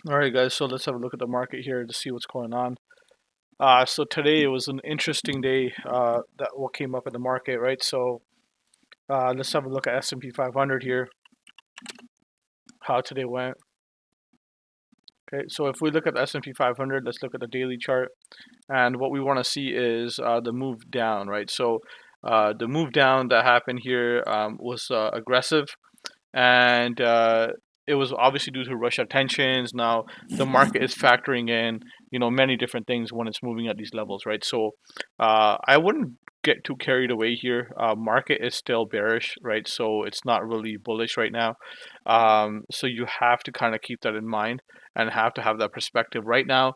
All right, guys, so let's have a look at the market here to see what's going on. So today it was an interesting day that what came up in the market, right? So let's have a look at S&P 500 here, how today went. Okay, so if we look at the S&P 500, let's look at the daily chart, and what we want to see is the move down, right? So the move down that happened here was aggressive, and it was obviously due to Russia tensions. Now the market is factoring in, many different things when it's moving at these levels, right? So I wouldn't get too carried away here. Market is still bearish, right? So it's not really bullish right now. So you have to kind of keep that in mind and have to have that perspective. Right now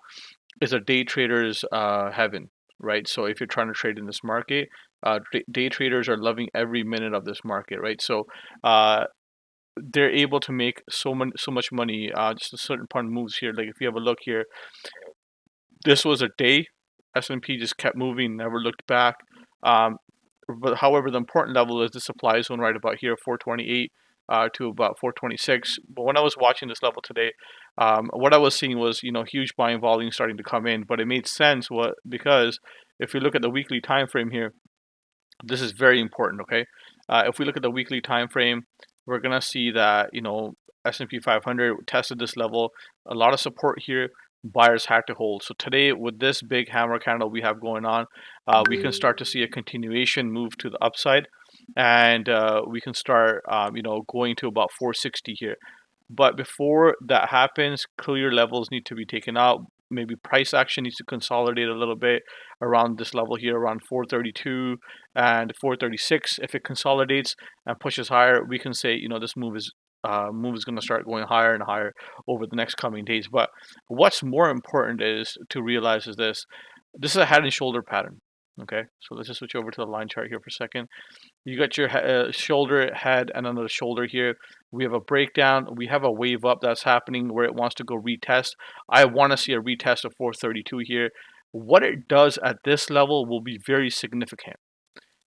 is a day trader's heaven, right? So if you're trying to trade in this market, day traders are loving every minute of this market, right? So uh, they're able to make so much money just a certain part of moves here. Like if you have a look here, this was a day. S&P just kept moving, never looked back. Um, but however, the important level is the supply zone right about here, 428 to about 426. But when I was watching this level today, what I was seeing was huge buying volume starting to come in. But it made sense because if you look at the weekly time frame here, this is very important. Okay, if we look at the weekly time frame, we're gonna see that S&P 500 tested this level, a lot of support here. Buyers had to hold. So today, with this big hammer candle we have going on, we can start to see a continuation move to the upside, and we can start, going to about 460 here. But before that happens, clear levels need to be taken out. Maybe price action needs to consolidate a little bit around this level here, around 432 and 436. If it consolidates and pushes higher, we can say, this move is going to start going higher and higher over the next coming days. But what's more important is to realize is this is a head and shoulder pattern. Okay, so let's just switch over to the line chart here for a second. You got your shoulder, head, and another shoulder here. We have a breakdown. We have a wave up that's happening where it wants to go retest. I want to see a retest of 432 here. What it does at this level will be very significant.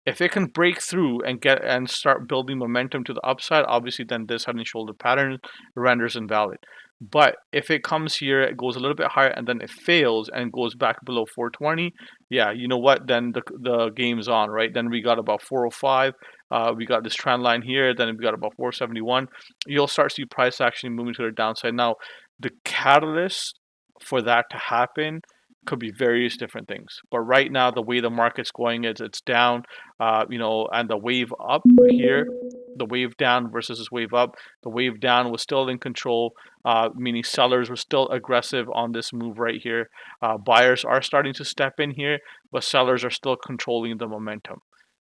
If it can break through and start building momentum to the upside, obviously then this head and shoulder pattern renders invalid. But if it comes here, it goes a little bit higher and then it fails and goes back below 420, yeah, you know what? Then the game's on, right? Then we got about 405. We got this trend line here. Then we got about 471. You'll start to see price actually moving to the downside. Now, the catalyst for that to happen could be various different things. But right now, the way the market's going is it's down, and the wave up here, the wave down versus this wave up. The wave down was still in control, meaning sellers were still aggressive on this move right here. Buyers are starting to step in here, but sellers are still controlling the momentum.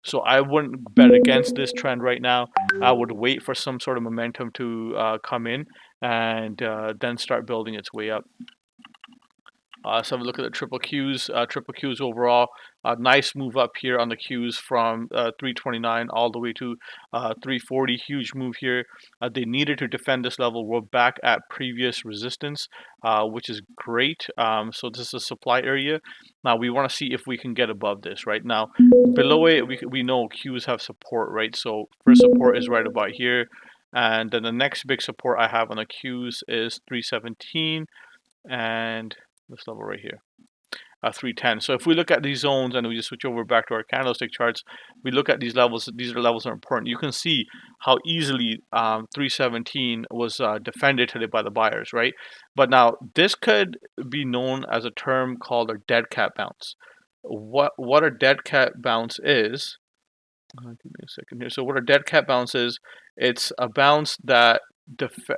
So I wouldn't bet against this trend right now. I would wait for some sort of momentum to come in and then start building its way up. So have a look at the triple Qs. Triple Qs overall, a nice move up here on the Qs from 329 all the way to 340. Huge move here. They needed to defend this level. We're back at previous resistance, which is great. So this is a supply area. Now we want to see if we can get above this. Right now, below it, we know Qs have support, right? So first support is right about here. And then the next big support I have on the Qs is 317 and this level right here, 310. So if we look at these zones and we just switch over back to our candlestick charts, we look at these levels. These are levels that are important. You can see how easily 317 was defended today by the buyers, right? But now this could be known as a term called a dead cat bounce. What a dead cat bounce is? Give me a second here. So what a dead cat bounce is? It's a bounce that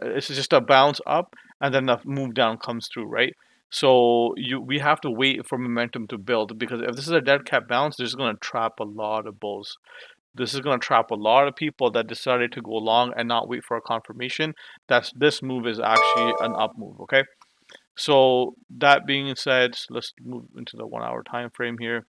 it's just a bounce up and then the move down comes through, right? So we have to wait for momentum to build because if this is a dead cat bounce, this is going to trap a lot of bulls. This is going to trap a lot of people that decided to go long and not wait for a confirmation. This move is actually an up move. Okay. So that being said, let's move into the 1 hour time frame here.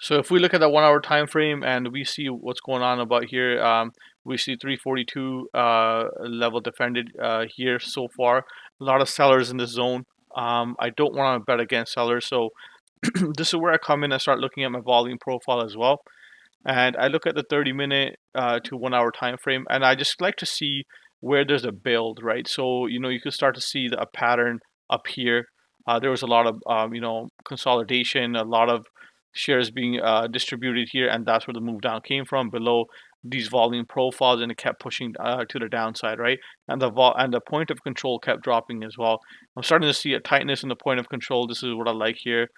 So if we look at that 1 hour time frame and we see what's going on about here, we see 342 level defended here so far. A lot of sellers in this zone. I don't want to bet against sellers, so this is where I come in and start looking at my volume profile as well. And I look at the 30-minute to 1 hour time frame, and I just like to see where there's a build, right? So you can start to see a pattern up here. There was a lot of consolidation, a lot of shares being distributed here, and that's where the move down came from, below these volume profiles, and it kept pushing to the downside, right? And the point of control kept dropping as well. I'm starting to see a tightness in the point of control. This is what I like here.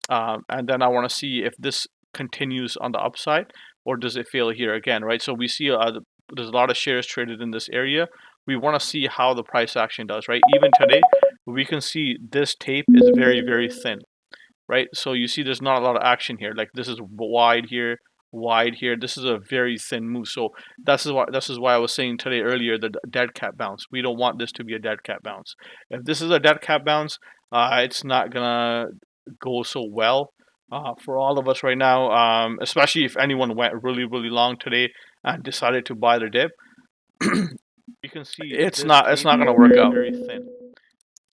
And then I want to see if this continues on the upside, or does it fail here again, right? So we see there's a lot of shares traded in this area. We want to see how the price action does, right? Even today, we can see this tape is very, very thin, right? So you see there's not a lot of action here. Like this is wide here, wide here. This is a very thin move. So this is why I was saying today earlier, the dead cat bounce. We don't want this to be a dead cat bounce. If this is a dead cat bounce, it's not gonna go so well for all of us right now, especially if anyone went really, really long today and decided to buy the dip. You can see it's not going to work out. Very thin,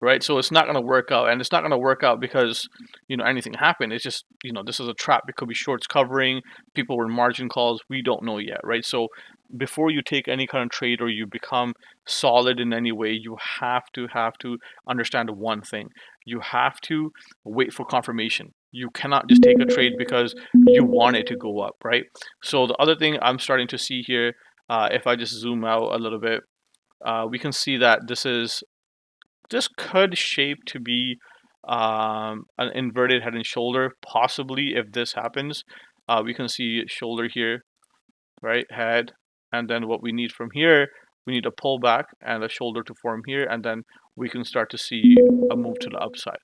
right? So it's not going to work out, and it's not going to work out because anything happened. It's just this is a trap. It could be shorts covering. People were margin calls. We don't know yet, right? So before you take any kind of trade or you become solid in any way, you have to understand one thing. You have to wait for confirmation. You cannot just take a trade because you want it to go up, right? So the other thing I'm starting to see here, if I just zoom out a little bit, we can see that this could shape to be an inverted head and shoulder, possibly. If this happens, we can see shoulder here, right, head, and then what we need from here, we need a pullback and a shoulder to form here, and then we can start to see a move to the upside.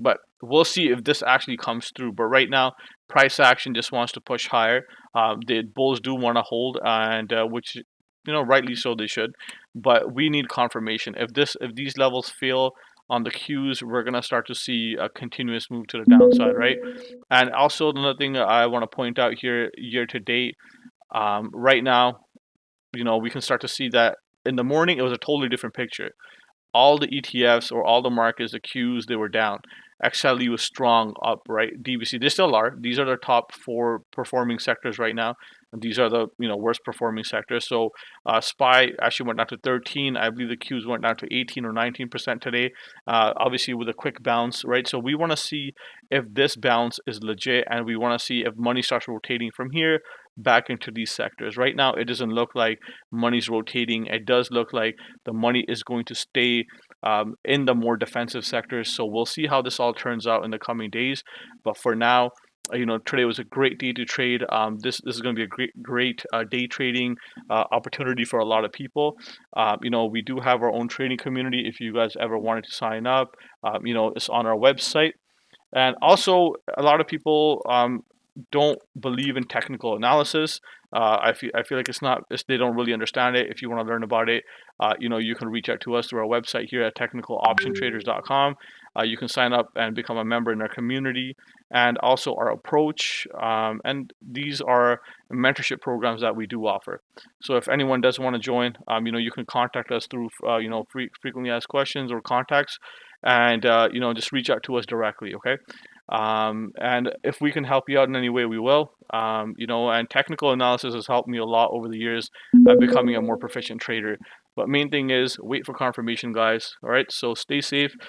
But we'll see if this actually comes through. But right now, price action just wants to push higher. The bulls do want to hold, and which rightly so, they should. But we need confirmation. If these levels fail on the Qs, we're gonna start to see a continuous move to the downside, right? And also another thing I want to point out here, year to date, right now, we can start to see that in the morning it was a totally different picture. All the ETFs or all the markets, the Qs, they were down. XLE was strong up, right? DBC, they still are. These are the top 4 performing sectors right now. And these are the worst performing sectors. So SPY actually went down to 13. I believe the Qs went down to 18 or 19% today. Obviously with a quick bounce, right? So we want to see if this bounce is legit, and we want to see if money starts rotating from here back into these sectors. Right now, it doesn't look like money's rotating. It does look like the money is going to stay in the more defensive sectors. So we'll see how this all turns out in the coming days. But for now, today was a great day to trade. This is going to be a great day trading opportunity for a lot of people. We do have our own trading community. If you guys ever wanted to sign up, it's on our website. And also, a lot of people don't believe in technical analysis. I feel like they don't really understand it. If you want to learn about it, you can reach out to us through our website here at technicaloptiontraders.com. You can sign up and become a member in our community, and also our approach. And these are mentorship programs that we do offer. So if anyone does want to join, you can contact us through frequently asked questions or contacts, and just reach out to us directly. Okay. And if we can help you out in any way, we will. And technical analysis has helped me a lot over the years at becoming a more proficient trader. But main thing is wait for confirmation, guys. All right, so stay safe.